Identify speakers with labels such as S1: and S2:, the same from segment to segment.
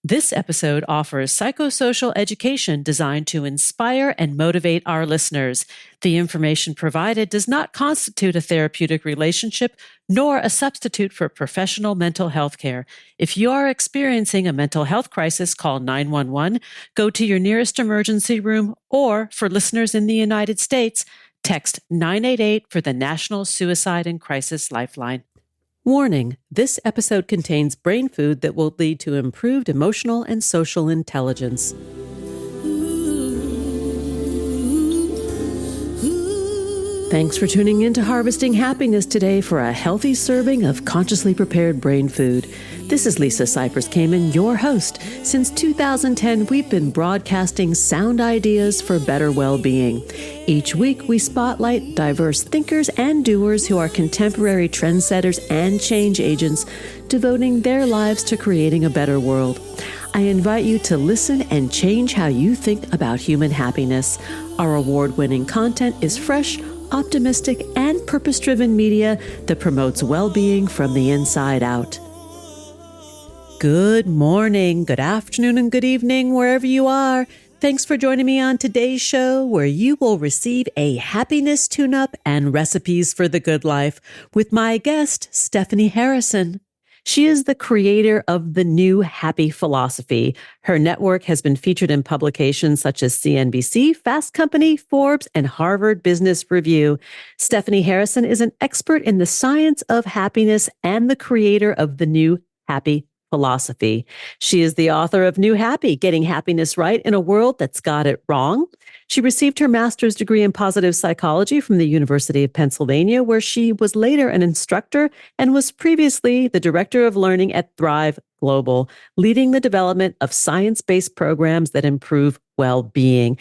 S1: This episode offers psychosocial education designed to inspire and motivate our listeners. The information provided does not constitute a therapeutic relationship nor a substitute for professional mental health care. If you are experiencing a mental health crisis, call 911, go to your nearest emergency room, or for listeners in the United States, text 988 for the National Suicide and Crisis Lifeline. Warning, this episode contains brain food that will lead to improved emotional and social intelligence. Thanks for tuning in to Harvesting Happiness today for a healthy serving of consciously prepared brain food. This is Lisa Cypers Kamen, your host. Since 2010, we've been broadcasting sound ideas for better well-being. Each week, we spotlight diverse thinkers and doers who are contemporary trendsetters and change agents, devoting their lives to creating a better world. I invite you to listen and change how you think about human happiness. Our award-winning content is fresh, optimistic, and purpose-driven media that promotes well-being from the inside out. Good morning, good afternoon, and good evening, wherever you are. Thanks for joining me on today's show, where you will receive a happiness tune-up and recipes for the good life with my guest, Stephanie Harrison. She is the creator of the New Happy Philosophy. Her network has been featured in publications such as CNBC, Fast Company, Forbes, and Harvard Business Review. Stephanie Harrison is an expert in the science of happiness and the creator of the New Happy Philosophy. She is the author of New Happy, Getting Happiness Right in a World That's Got It Wrong. She received her master's degree in positive psychology from the University of Pennsylvania, where she was later an instructor and was previously the director of learning at Thrive Global, leading the development of science-based programs that improve well-being.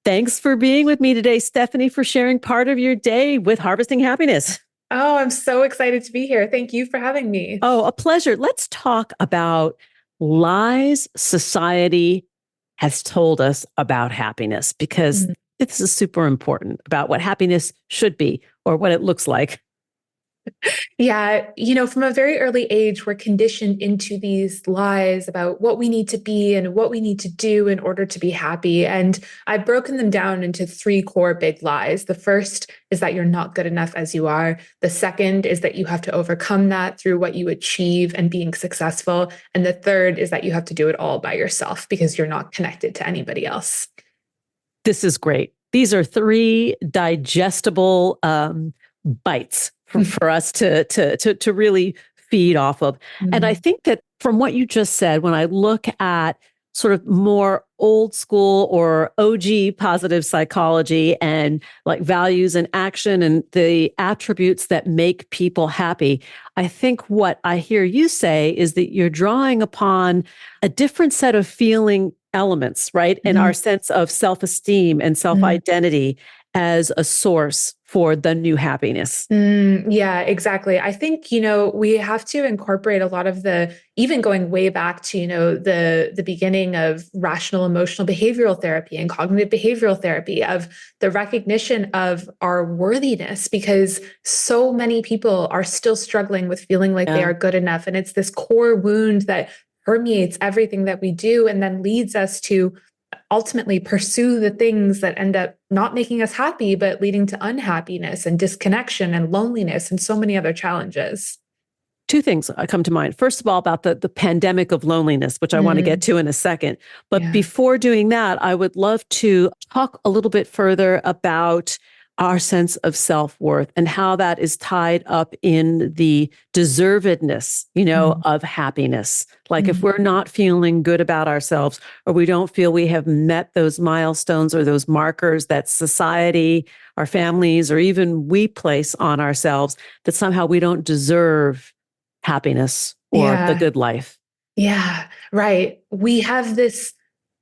S1: Thanks for being with me today, Stephanie, for sharing part of your day with Harvesting Happiness.
S2: Oh, I'm so excited to be here. Thank you for having me.
S1: Oh, a pleasure. Let's talk about lies society has told us about happiness, because this is super important about what happiness should be or what it looks like.
S2: Yeah, from a very early age, we're conditioned into these lies about what we need to be and what we need to do in order to be happy. And I've broken them down into three core big lies. The first is that you're not good enough as you are. The second is that you have to overcome that through what you achieve and being successful. And the third is that you have to do it all by yourself because you're not connected to anybody else.
S1: This is great. These are three digestible bites for us to really feed off of. And I think that from what you just said, when I look at sort of more old school or OG positive psychology and like values and action and the attributes that make people happy, I think what I hear you say is that you're drawing upon a different set of feeling elements, right? And our sense of self-esteem and self-identity as a source for the new happiness.
S2: Yeah, exactly. I think, we have to incorporate a lot of even going way back to, the beginning of rational emotional behavioral therapy and cognitive behavioral therapy, of the recognition of our worthiness, because so many people are still struggling with feeling like they are good enough. And it's this core wound that permeates everything that we do and then leads us to ultimately pursue the things that end up not making us happy, but leading to unhappiness and disconnection and loneliness and so many other challenges.
S1: Two things come to mind. First of all, about the pandemic of loneliness, which I want to get to in a second. But before doing that, I would love to talk a little bit further about our sense of self-worth and how that is tied up in the deservedness, of happiness. Like if we're not feeling good about ourselves, or we don't feel we have met those milestones or those markers that society, our families, or even we place on ourselves, that somehow we don't deserve happiness or the good life.
S2: Yeah, right. We have this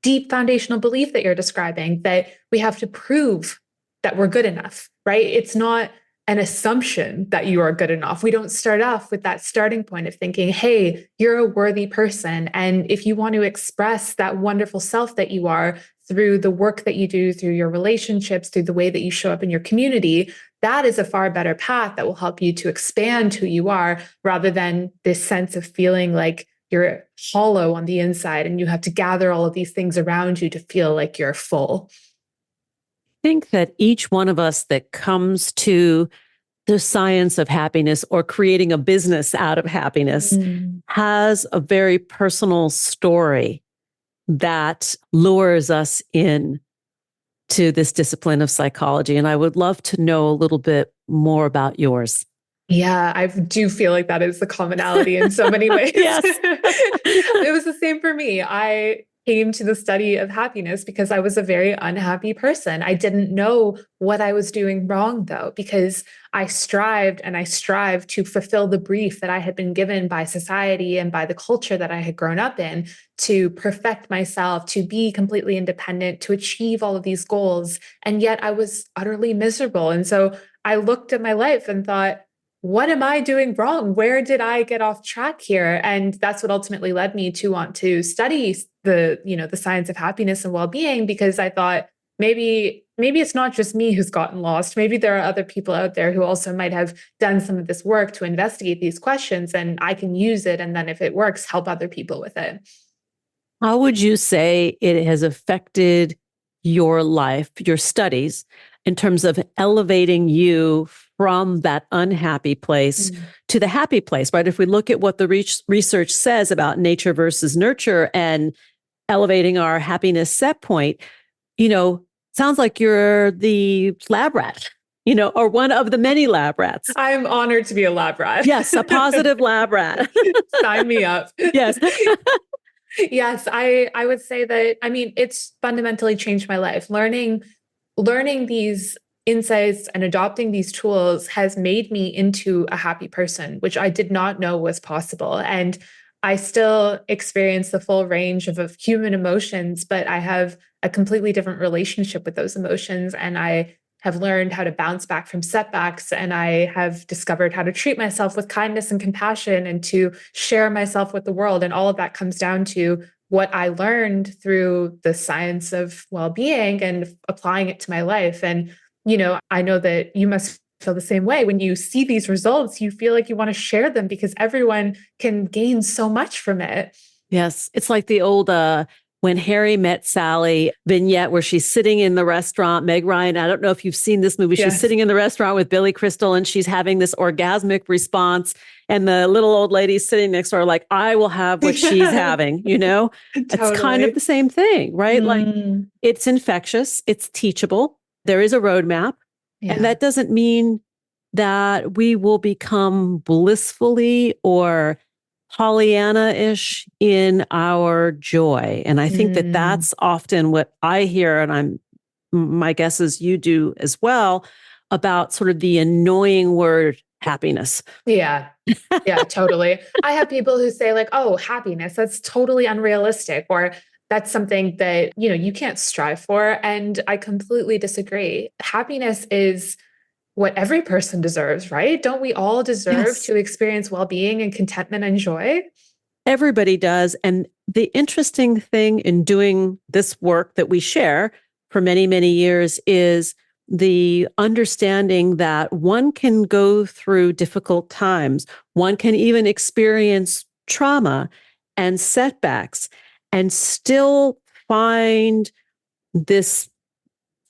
S2: deep foundational belief that you're describing, that we have to prove that we're good enough, right? It's not an assumption that you are good enough. We don't start off with that starting point of thinking, hey, you're a worthy person. And if you want to express that wonderful self that you are through the work that you do, through your relationships, through the way that you show up in your community, that is a far better path that will help you to expand who you are, rather than this sense of feeling like you're hollow on the inside and you have to gather all of these things around you to feel like you're full.
S1: I think that each one of us that comes to the science of happiness or creating a business out of happiness has a very personal story that lures us in to this discipline of psychology. And I would love to know a little bit more about yours.
S2: Yeah, I do feel like that is the commonality in so many ways.
S1: Yes.
S2: It was the same for me. I came to the study of happiness because I was a very unhappy person. I didn't know what I was doing wrong, though, because I strived and I strived to fulfill the brief that I had been given by society and by the culture that I had grown up in to perfect myself, to be completely independent, to achieve all of these goals. And yet I was utterly miserable. And so I looked at my life and thought, what am I doing wrong? Where did I get off track here? And that's what ultimately led me to want to study the science of happiness and well-being, because I thought maybe it's not just me who's gotten lost. Maybe there are other people out there who also might have done some of this work to investigate these questions, and I can use it. And then if it works, help other people with it.
S1: How would you say it has affected your life, your studies, in terms of elevating you from that unhappy place to the happy place, right? If we look at what the research says about nature versus nurture and elevating our happiness set point, sounds like you're the lab rat, or one of the many lab rats.
S2: I'm honored to be a lab rat.
S1: Yes, a positive lab rat.
S2: Sign me up.
S1: Yes.
S2: Yes, I would say that, it's fundamentally changed my life. Learning these insights and adopting these tools has made me into a happy person, which I did not know was possible. And I still experience the full range of human emotions, but I have a completely different relationship with those emotions. And I have learned how to bounce back from setbacks. And I have discovered how to treat myself with kindness and compassion and to share myself with the world. And all of that comes down to what I learned through the science of well-being and applying it to my life. And, I know that you must feel the same way. When you see these results, you feel like you want to share them because everyone can gain so much from it.
S1: Yes. It's like the old When Harry Met Sally vignette where she's sitting in the restaurant. Meg Ryan, I don't know if you've seen this movie.
S2: Yes.
S1: She's sitting in the restaurant with Billy Crystal and she's having this orgasmic response. And the little old lady's sitting next to her like, I will have what she's having,
S2: Totally.
S1: It's kind of the same thing, right? Like it's infectious. It's teachable. There is a roadmap.
S2: Yeah.
S1: And that doesn't mean that we will become blissfully or Pollyanna-ish in our joy. And I think that that's often what I hear, and my guess is you do as well, about sort of the annoying word happiness.
S2: Yeah. Yeah, totally. I have people who say like, oh, happiness, that's totally unrealistic, or that's something that, you can't strive for. And I completely disagree. Happiness is what every person deserves, right? Don't we all deserve to experience well-being and contentment and joy?
S1: Everybody does. And the interesting thing in doing this work that we share for many, many years is the understanding that one can go through difficult times. One can even experience trauma and setbacks and still find this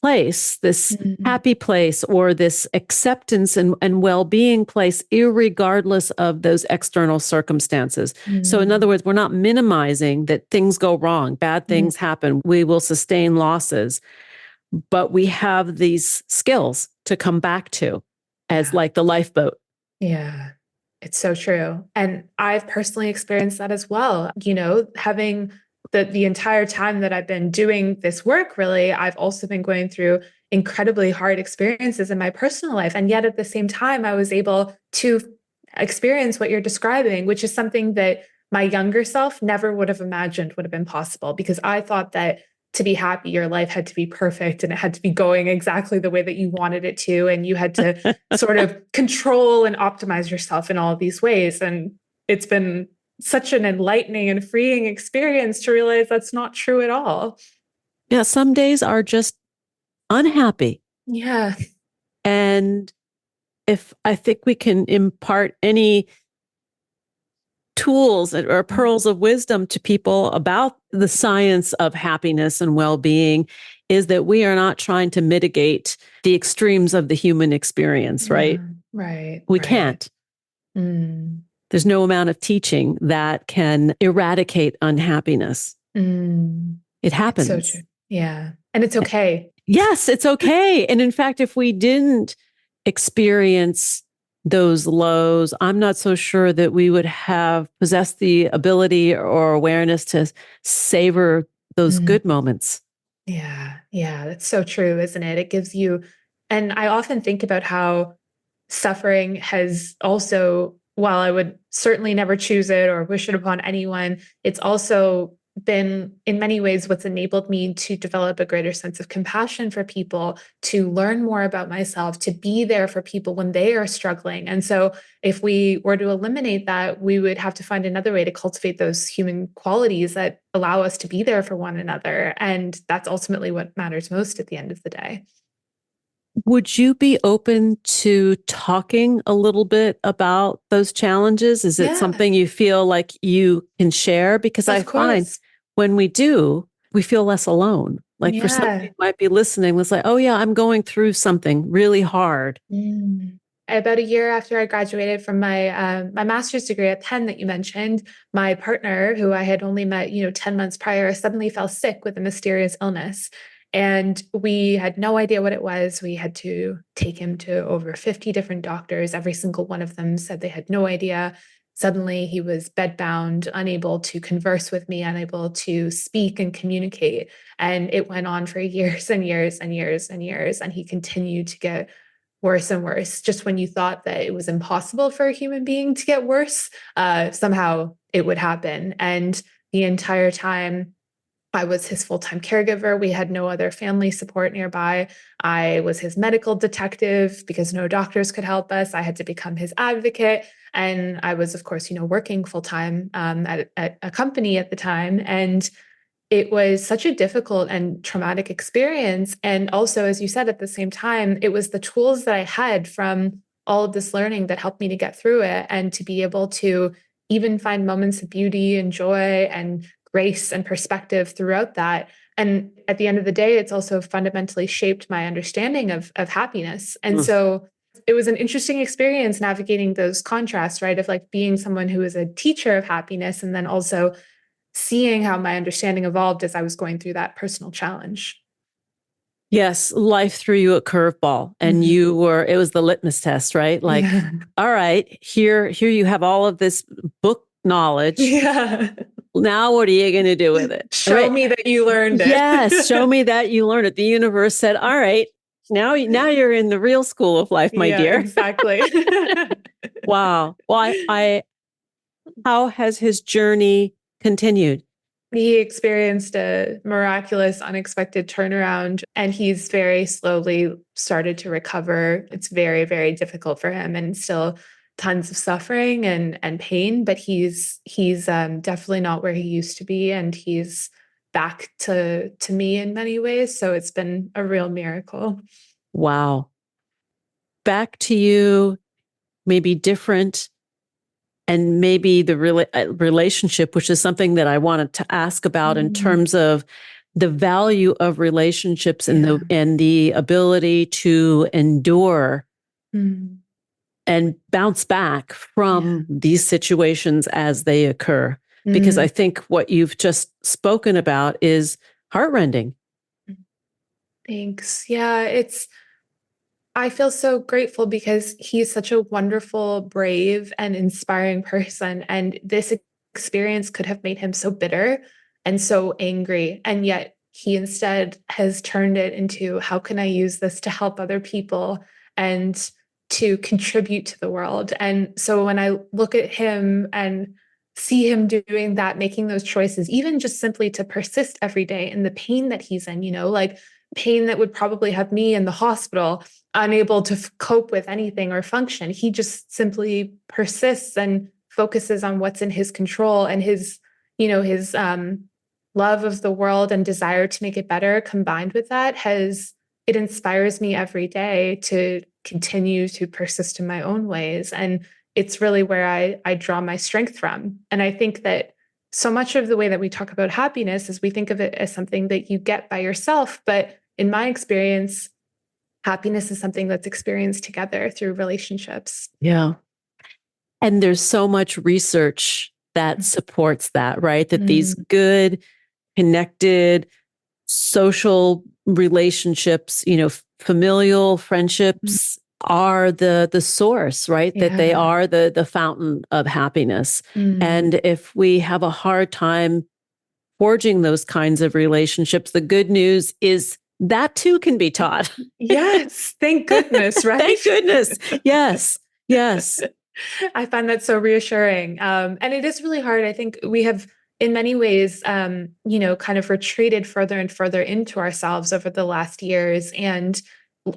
S1: place, this happy place, or this acceptance and well-being place, irregardless of those external circumstances. So in other words, we're not minimizing that things go wrong, bad things happen, we will sustain losses, but we have these skills to come back to as like the lifeboat.
S2: Yeah, it's so true. And I've personally experienced that as well. Having the entire time that I've been doing this work, really, I've also been going through incredibly hard experiences in my personal life. And yet at the same time, I was able to experience what you're describing, which is something that my younger self never would have imagined would have been possible, because I thought that to be happy, your life had to be perfect and it had to be going exactly the way that you wanted it to. And you had to sort of control and optimize yourself in all of these ways. And it's been such an enlightening and freeing experience to realize that's not true at all.
S1: Yeah, some days are just unhappy.
S2: Yeah.
S1: And if I think we can impart any tools or pearls of wisdom to people about the science of happiness and well-being is that we are not trying to mitigate the extremes of the human experience, right?
S2: Yeah, right,
S1: We
S2: right.
S1: can't.
S2: Mm,
S1: There's no amount of teaching that can eradicate unhappiness.
S2: mm.
S1: It
S2: It's so true.
S1: happens.
S2: Yeah. And it's okay.
S1: Yes, it's okay. And in fact, if we didn't experience those lows, I'm not so sure that we would have possessed the ability or awareness to savor those
S2: Mm.
S1: good moments.
S2: Yeah. Yeah. That's so true, isn't it? It gives you, and I often think about how suffering has also, while I would certainly never choose it or wish it upon anyone, it's also been in many ways what's enabled me to develop a greater sense of compassion for people, to learn more about myself, to be there for people when they are struggling. And so if we were to eliminate that, we would have to find another way to cultivate those human qualities that allow us to be there for one another. And that's ultimately what matters most at the end of the day.
S1: Would you be open to talking a little bit about those challenges? Is it
S2: Yeah,
S1: something you feel like you can share? Because I
S2: of
S1: find
S2: course.
S1: when we do, we feel less alone. Like for somebody
S2: Yeah.
S1: who might be listening, was like, oh, yeah, I'm going through something really hard.
S2: Mm. About a year after I graduated from my master's degree at Penn that you mentioned, my partner, who I had only met 10 months prior, suddenly fell sick with a mysterious illness. And we had no idea what it was. We had to take him to over 50 different doctors. Every single one of them said they had no idea. Suddenly he was bedbound, unable to converse with me, unable to speak and communicate. And it went on for years and years and years and years. And he continued to get worse and worse. Just when you thought that it was impossible for a human being to get worse, somehow it would happen. And the entire time, I was his full time caregiver. We had no other family support nearby. I was his medical detective because no doctors could help us. I had to become his advocate. And I was, of course, working full time at a company at the time. And it was such a difficult and traumatic experience. And also, as you said, at the same time, it was the tools that I had from all of this learning that helped me to get through it and to be able to even find moments of beauty and joy and grace and perspective throughout that. And at the end of the day, it's also fundamentally shaped my understanding of happiness. And
S1: Mm.
S2: so it was an interesting experience navigating those contrasts, right? Of like being someone who is a teacher of happiness and then also seeing how my understanding evolved as I was going through that personal challenge.
S1: Yes, life threw you a curveball and
S2: Mhm.
S1: it was the litmus test, right? Like,
S2: Yeah.
S1: all right, here you have all of this book knowledge.
S2: Yeah.
S1: Now what are you going to do with it?
S2: Show
S1: Right?
S2: me that you learned
S1: Yes, show
S2: it.
S1: me that you learned it. The universe said, all right, now you're in the real school of life, my
S2: Yeah,
S1: dear.
S2: exactly.
S1: Wow. Well, how has his journey continued?
S2: He experienced a miraculous, unexpected turnaround, and he's very slowly started to recover. It's very, very difficult for him, and still tons of suffering and pain. But he's definitely not where he used to be, and he's back to me in many ways. So it's been a real miracle.
S1: Wow. Back to you, maybe different, and maybe the relationship, which is something that I wanted to ask about in
S2: Mm,
S1: terms of the value of relationships and
S2: yeah.
S1: the ability to endure
S2: Mm,
S1: and bounce back
S2: yeah.
S1: from these situations as they occur. Because I
S2: Mm,
S1: think what you've just spoken about is heartrending.
S2: thanks. Yeah, I feel so grateful because he's such a wonderful, brave, and inspiring person. And this experience could have made him so bitter and so angry. And yet he instead has turned it into how can I use this to help other people and to contribute to the world? And so when I look at him and see him doing that, making those choices, even just simply to persist every day in the pain that he's in, like pain that would probably have me in the hospital unable to cope with anything or function. He just simply persists and focuses on what's in his control and his love of the world and desire to make it better combined with that it inspires me every day to continue to persist in my own ways. And it's really where I draw my strength from. And I think that so much of the way that we talk about happiness is we think of it as something that you get by yourself. But in my experience, happiness is something that's experienced together through relationships.
S1: Yeah. And there's so much research that supports that, right? That these good, connected, social relationships, familial friendships are the source, right?
S2: Yeah.
S1: That they are the fountain of happiness. And if we have a hard time forging those kinds of relationships, the good news is that too can be taught.
S2: Yes. Thank goodness, right?
S1: Thank goodness. Yes. Yes.
S2: I find that so reassuring. And it is really hard. I think we have, in many ways, kind of retreated further and further into ourselves over the last years and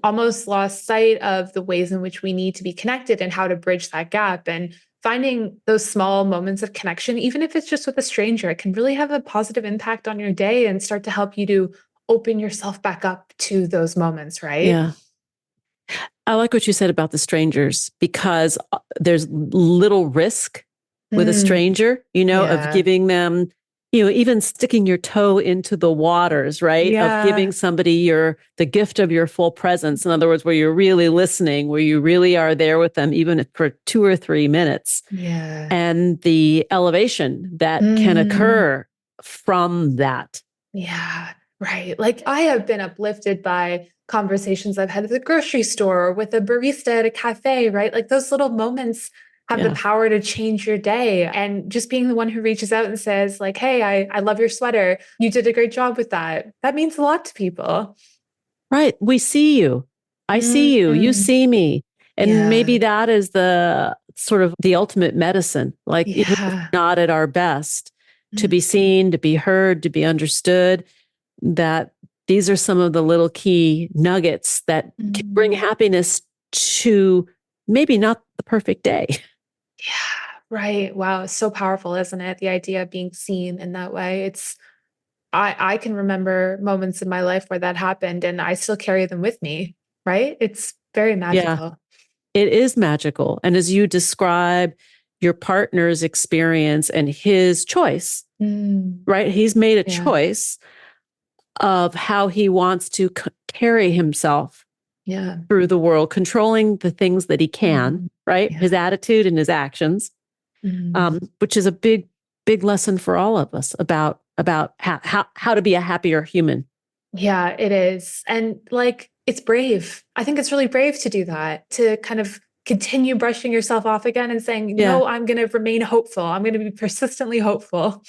S2: almost lost sight of the ways in which we need to be connected and how to bridge that gap. And finding those small moments of connection, even if it's just with a stranger, it can really have a positive impact on your day and start to help you to open yourself back up to those moments, right?
S1: Yeah. I like what you said about the strangers because there's little risk with a stranger, of giving them, even sticking your toe into the waters, right?
S2: Yeah.
S1: Of giving somebody the gift of your full presence. In other words, where you're really listening, where you really are there with them, even for 2 or 3 minutes.
S2: Yeah.
S1: And the elevation that can occur from that.
S2: Yeah, right. Like I have been uplifted by conversations I've had at the grocery store or with a barista at a cafe, right? Like those little moments have the power to change your day. And just being the one who reaches out and says, like, hey, I love your sweater. You did a great job with that. That means a lot to people.
S1: Right. We see you. I see you. You see me. And maybe that is the sort of the ultimate medicine. Like even if we're not at our best, to be seen, to be heard, to be understood, that these are some of the little key nuggets that can bring happiness to maybe not the perfect day.
S2: Yeah, right. Wow. It's so powerful, isn't it? The idea of being seen in that way. I can remember moments in my life where that happened and I still carry them with me, right? It's very magical.
S1: It is magical. And as you describe your partner's experience and his choice, right? He's made a choice of how he wants to carry himself through the world, controlling the things that he can, right? His attitude and his actions, which is a big, big lesson for all of us about how to be a happier human.
S2: Yeah, it is. And like, it's brave. I think it's really brave to do that, to kind of continue brushing yourself off again and saying, no, I'm going to remain hopeful. I'm going to be persistently hopeful.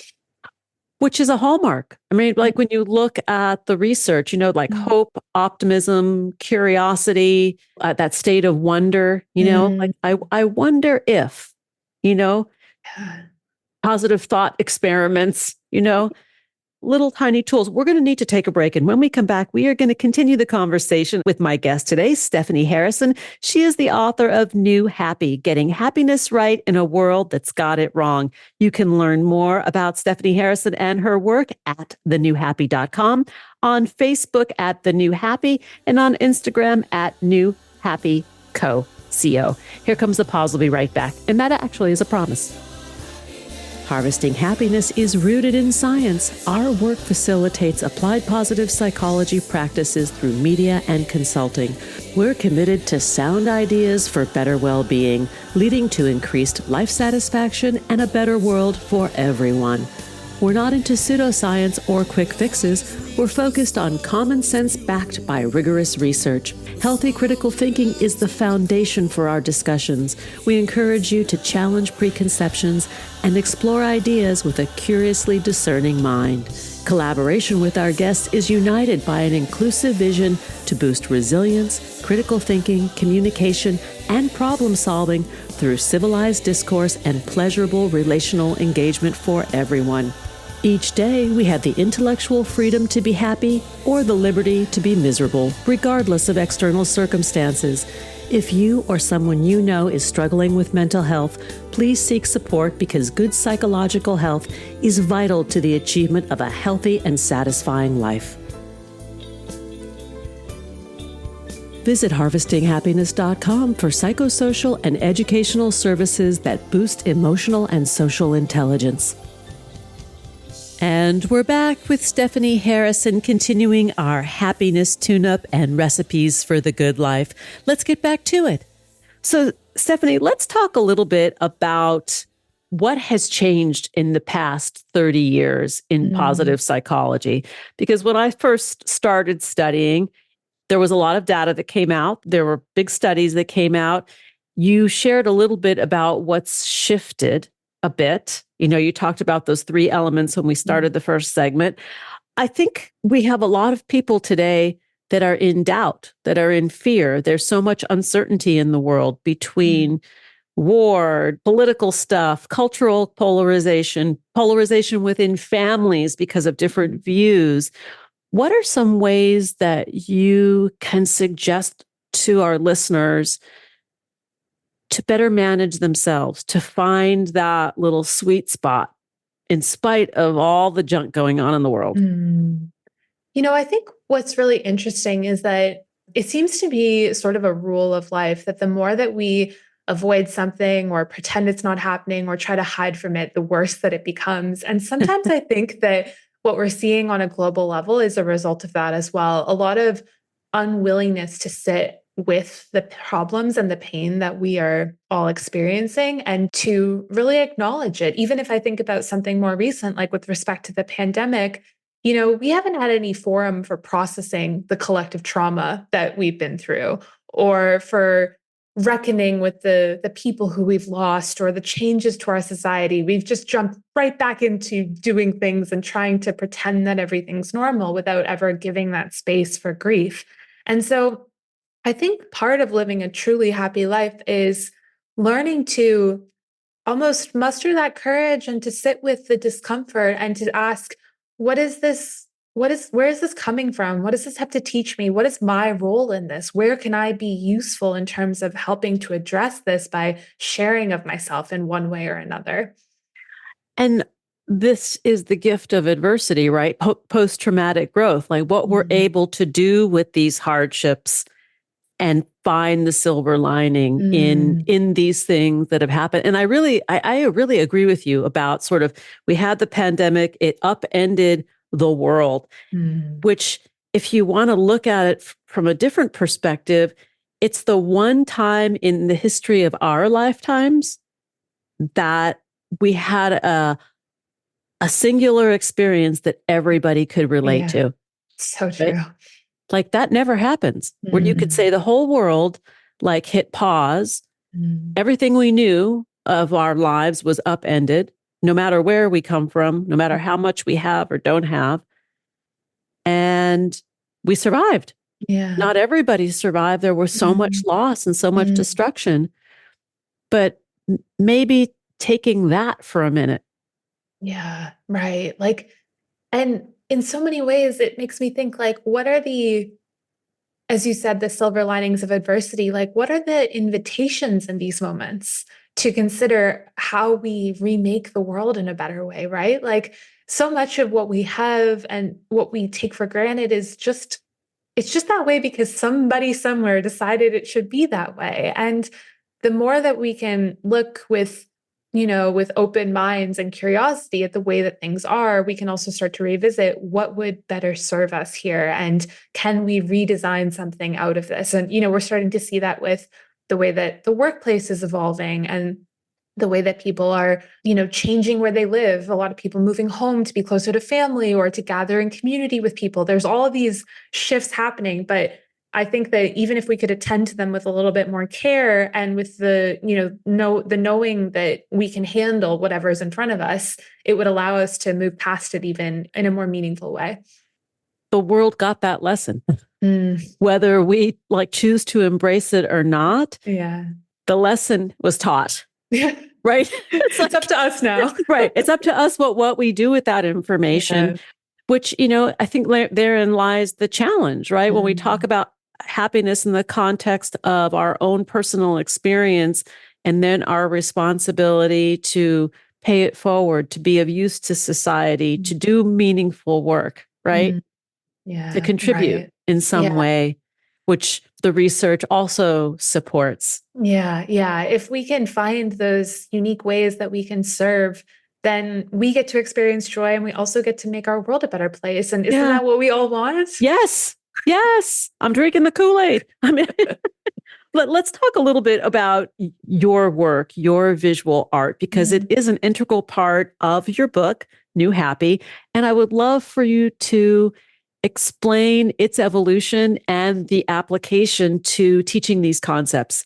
S1: Which is a hallmark. I mean, like when you look at the research, like hope, optimism, curiosity, that state of wonder, like I wonder if, positive thought experiments, little tiny tools. We're going to need to take a break. And when we come back, we are going to continue the conversation with my guest today, Stephanie Harrison. She is the author of New Happy, Getting Happiness Right in a World That's Got It Wrong. You can learn more about Stephanie Harrison and her work at thenewhappy.com, on Facebook at The New Happy, and on Instagram at New Happy Co. Here comes the pause. We'll be right back. And that actually is a promise. Harvesting happiness is rooted in science. Our work facilitates applied positive psychology practices through media and consulting. We're committed to sound ideas for better well-being, leading to increased life satisfaction and a better world for everyone. We're not into pseudoscience or quick fixes. We're focused on common sense backed by rigorous research. Healthy critical thinking is the foundation for our discussions. We encourage you to challenge preconceptions and explore ideas with a curiously discerning mind. Collaboration with our guests is united by an inclusive vision to boost resilience, critical thinking, communication, and problem solving through civilized discourse and pleasurable relational engagement for everyone. Each day, we have the intellectual freedom to be happy or the liberty to be miserable, regardless of external circumstances. If you or someone you know is struggling with mental health, please seek support because good psychological health is vital to the achievement of a healthy and satisfying life. Visit harvestinghappiness.com for psychosocial and educational services that boost emotional and social intelligence. And we're back with Stephanie Harrison, continuing our happiness tune-up and recipes for the good life. Let's get back to it. So, Stephanie, let's talk a little bit about what has changed in the past 30 years in positive psychology. Because when I first started studying, there was a lot of data that came out. There were big studies that came out. You shared a little bit about what's shifted a bit. You know, you talked about those 3 elements when we started the first segment. I think we have a lot of people today that are in doubt, that are in fear. There's so much uncertainty in the world between war, political stuff, cultural polarization, polarization within families because of different views. What are some ways that you can suggest to our listeners to better manage themselves, to find that little sweet spot in spite of all the junk going on in the world?
S2: You know, I think what's really interesting is that it seems to be sort of a rule of life that the more that we avoid something or pretend it's not happening or try to hide from it, the worse that it becomes. And sometimes I think that what we're seeing on a global level is a result of that as well. A lot of unwillingness to sit with the problems and the pain that we are all experiencing and to really acknowledge it. Even if I think about something more recent, like with respect to the pandemic, you know, we haven't had any forum for processing the collective trauma that we've been through or for reckoning with the people who we've lost or the changes to our society. We've just jumped right back into doing things and trying to pretend that everything's normal without ever giving that space for grief. And so I think part of living a truly happy life is learning to almost muster that courage and to sit with the discomfort and to ask, what is this? Where is this coming from? What does this have to teach me? What is my role in this? Where can I be useful in terms of helping to address this by sharing of myself in one way or another?
S1: And this is the gift of adversity, right? Post-traumatic growth, like what we're able to do with these hardships and find the silver lining in these things that have happened. And I really agree with you about sort of, we had the pandemic, it upended the world, which if you want to look at it from a different perspective, it's the one time in the history of our lifetimes that we had a singular experience that everybody could relate to.
S2: So true.
S1: Right? Like that never happens, where you could say the whole world like hit pause. Everything we knew of our lives was upended, no matter where we come from, no matter how much we have or don't have. And we survived.
S2: Yeah.
S1: Not everybody survived. There was so much loss and so much destruction. But maybe taking that for a minute.
S2: Yeah, right. Like, and in so many ways, it makes me think like, what are the, as you said, the silver linings of adversity? Like, what are the invitations in these moments to consider how we remake the world in a better way, right? Like, so much of what we have and what we take for granted is just, it's just that way because somebody somewhere decided it should be that way. And the more that we can look with, you know, with open minds and curiosity at the way that things are, we can also start to revisit what would better serve us here. And can we redesign something out of this? And, you know, we're starting to see that with the way that the workplace is evolving and the way that people are, you know, changing where they live. A lot of people moving home to be closer to family or to gather in community with people. There's all of these shifts happening, but I think that even if we could attend to them with a little bit more care and with the, you know the knowing that we can handle whatever is in front of us, it would allow us to move past it even in a more meaningful way.
S1: The world got that lesson. Whether we like choose to embrace it or not, the lesson was taught. Right?
S2: It's up to us now.
S1: Right. It's up to us what we do with that information, which, you know, I think therein lies the challenge, right? When we talk about happiness in the context of our own personal experience and then our responsibility to pay it forward, to be of use to society, to do meaningful work, right?
S2: Yeah.
S1: To contribute in some way, which the research also supports.
S2: Yeah, yeah. If we can find those unique ways that we can serve, then we get to experience joy and we also get to make our world a better place. And isn't that what we all want?
S1: Yes. Yes. I'm drinking the Kool-Aid. I mean, let's talk a little bit about your work, your visual art, because it is an integral part of your book, New Happy. And I would love for you to explain its evolution and the application to teaching these concepts.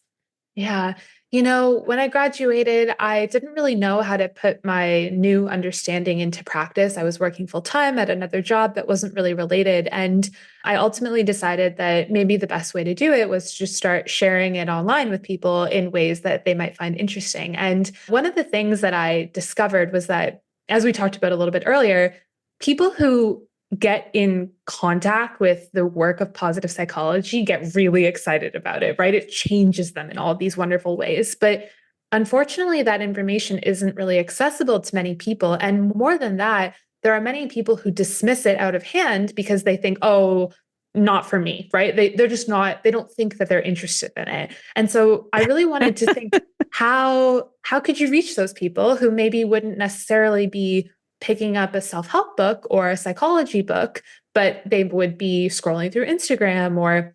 S2: Yeah. When I graduated, I didn't really know how to put my new understanding into practice. I was working full time at another job that wasn't really related. And I ultimately decided that maybe the best way to do it was just start sharing it online with people in ways that they might find interesting. And one of the things that I discovered was that, as we talked about a little bit earlier, people who get in contact with the work of positive psychology get really excited about it, right? It changes them in all these wonderful ways. But unfortunately, that information isn't really accessible to many people. And more than that, there are many people who dismiss it out of hand because they think, oh, not for me, right? They're just not, they don't think that they're interested in it. And so I really wanted to think, how could you reach those people who maybe wouldn't necessarily be picking up a self-help book or a psychology book, but they would be scrolling through Instagram or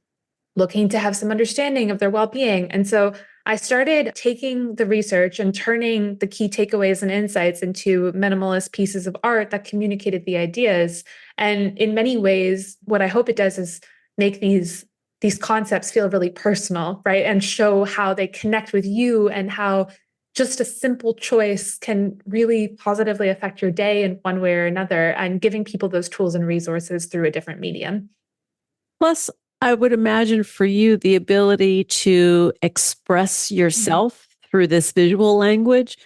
S2: looking to have some understanding of their well-being. And so I started taking the research and turning the key takeaways and insights into minimalist pieces of art that communicated the ideas. And in many ways, what I hope it does is make these concepts feel really personal, right? And show how they connect with you and how just a simple choice can really positively affect your day in one way or another, and giving people those tools and resources through a different medium.
S1: Plus, I would imagine for you, the ability to express yourself through this visual language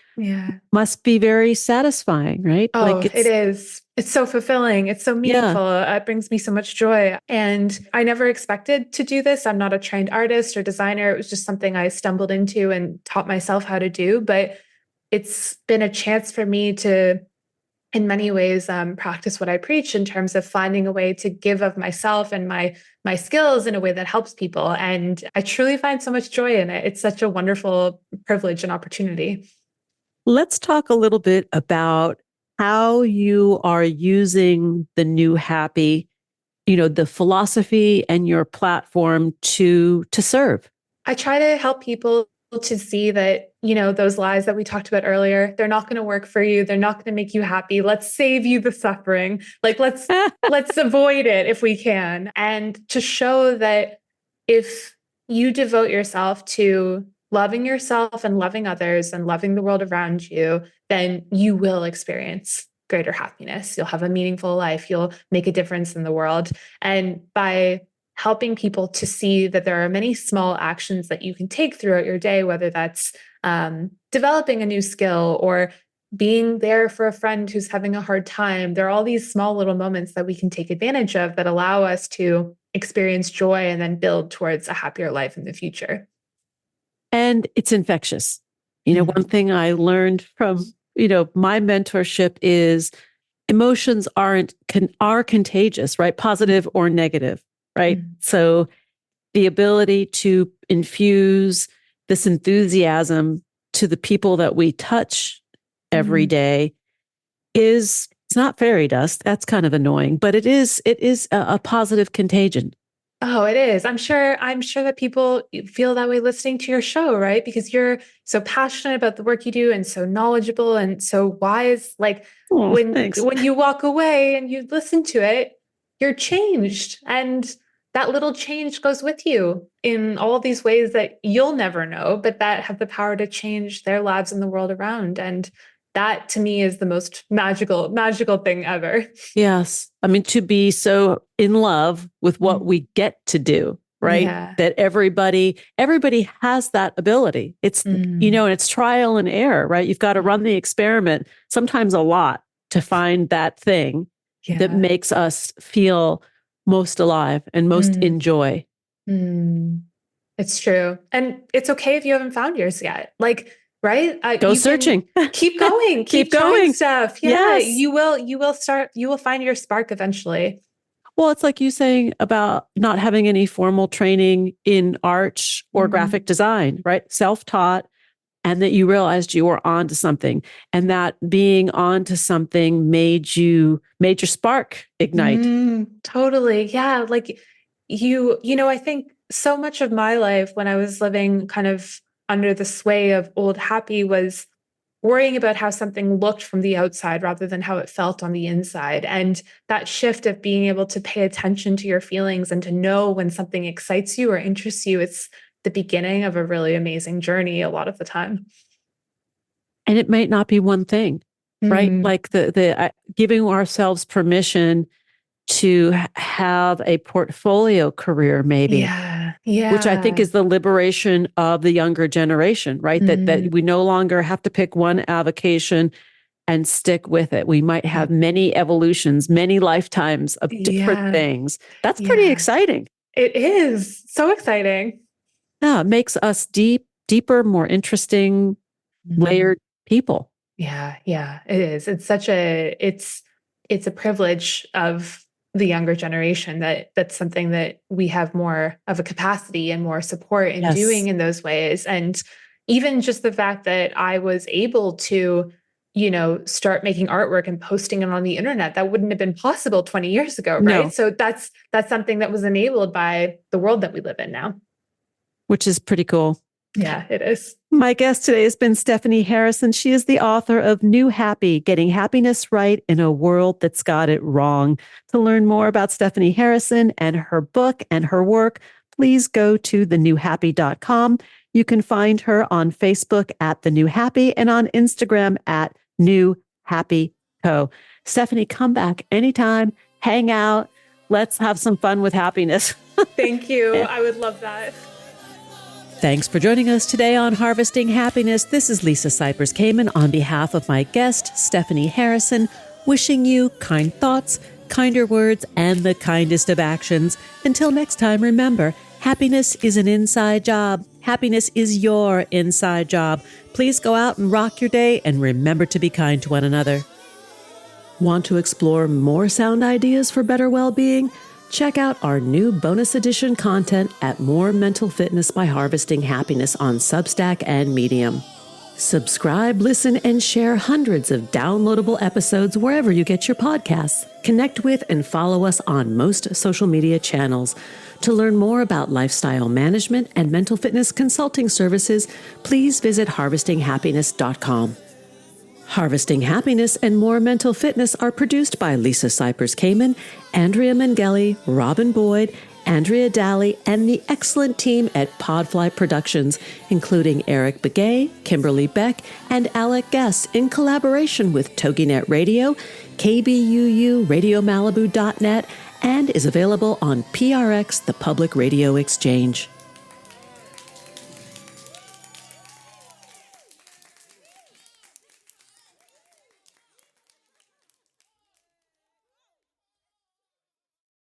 S1: must be very satisfying, right?
S2: Oh, it is. It's so fulfilling. It's so meaningful. It brings me so much joy. And I never expected to do this. I'm not a trained artist or designer. It was just something I stumbled into and taught myself how to do. But it's been a chance for me to, in many ways, practice what I preach in terms of finding a way to give of myself and my skills in a way that helps people. And I truly find so much joy in it. It's such a wonderful privilege and opportunity.
S1: Let's talk a little bit about how you are using the New Happy, the philosophy and your platform to serve.
S2: I try to help people to see that, those lies that we talked about earlier, they're not going to work for you. They're not going to make you happy. Let's save you the suffering. Like let's avoid it if we can. And to show that if you devote yourself to loving yourself and loving others and loving the world around you, then you will experience greater happiness. You'll have a meaningful life. You'll make a difference in the world. And by helping people to see that there are many small actions that you can take throughout your day, whether that's developing a new skill or being there for a friend who's having a hard time. There are all these small little moments that we can take advantage of that allow us to experience joy and then build towards a happier life in the future.
S1: And it's infectious. One thing I learned from, my mentorship is emotions are contagious, right? Positive or negative, right? So the ability to infuse this enthusiasm to the people that we touch every day it's not fairy dust. That's kind of annoying, but it is a positive contagion.
S2: Oh, it is. I'm sure that people feel that way listening to your show, right? Because you're so passionate about the work you do and so knowledgeable and so wise. Like when you walk away and you listen to it, you're changed. And that little change goes with you in all these ways that you'll never know, but that have the power to change their lives and the world around. And that to me is the most magical thing ever.
S1: Yes. I mean, to be so in love with what we get to do, right?
S2: Yeah.
S1: That everybody has that ability. It's, and it's trial and error, right? You've got to run the experiment, sometimes a lot, to find that thing that makes us feel most alive and most in joy.
S2: It's true. And it's okay if you haven't found yours yet. Right?
S1: Go searching.
S2: Keep going. keep
S1: going.
S2: trying stuff. Yeah,
S1: yes.
S2: you will find your spark eventually.
S1: Well, it's like you saying about not having any formal training in art or graphic design, right? Self-taught, and that you realized you were onto something, and that being onto something made your spark ignite.
S2: Totally. Yeah. Like I think so much of my life when I was living kind of under the sway of old happy was worrying about how something looked from the outside rather than how it felt on the inside. And that shift of being able to pay attention to your feelings and to know when something excites you or interests you, it's the beginning of a really amazing journey a lot of the time.
S1: And it might not be one thing, right?
S2: Mm,
S1: Like the giving ourselves permission to have a portfolio career, maybe,
S2: yeah.
S1: which I think
S2: Yeah.
S1: is the liberation of the younger generation, right? That
S2: Mm,
S1: we no longer have to pick one avocation and stick with it. We might have many evolutions, many lifetimes of different
S2: yeah.
S1: things. That's pretty
S2: Yeah.
S1: exciting.
S2: It is so exciting.
S1: Yeah, it makes us deeper, more interesting,
S2: Mhm.
S1: layered people.
S2: Yeah, yeah, it is. It's a privilege of the younger generation that's something that we have more of a capacity and more support in doing
S1: Yes.
S2: in those ways. And even just the fact that I was able to, start making artwork and posting it on the internet, that wouldn't have been possible 20 years ago, right?
S1: No,
S2: So that's something that was enabled by the world that we live in now.
S1: which is pretty cool.
S2: Yeah, it is.
S1: My guest today has been Stephanie Harrison. She is the author of New Happy, Getting Happiness Right in a World That's Got It Wrong. To learn more about Stephanie Harrison and her book and her work, please go to thenewhappy.com. You can find her on Facebook at The New Happy and on Instagram at New Happy Co. Stephanie, come back anytime, hang out. Let's have some fun with happiness.
S2: Thank you. I would love that.
S1: Thanks for joining us today on Harvesting Happiness. This is Lisa Cypers Kamen on behalf of my guest, Stephanie Harrison, wishing you kind thoughts, kinder words, and the kindest of actions. Until next time, remember, happiness is an inside job. Happiness is your inside job. Please go out and rock your day and remember to be kind to one another. Want to explore more sound ideas for better well-being? Check out our new bonus edition content at More Mental Fitness by Harvesting Happiness on Substack and Medium. Subscribe, listen, and share hundreds of downloadable episodes wherever you get your podcasts. Connect with and follow us on most social media channels. To learn more about lifestyle management and mental fitness consulting services, please visit harvestinghappiness.com. Harvesting Happiness and More Mental Fitness are produced by Lisa Cypers Kamen, Andrea Mengele, Robin Boyd, Andrea Daly, and the excellent team at Podfly Productions, including Eric Begay, Kimberly Beck, and Alec Guest, in collaboration with TogiNet Radio, KBUU, RadioMalibu.net, and is available on PRX, the Public Radio Exchange.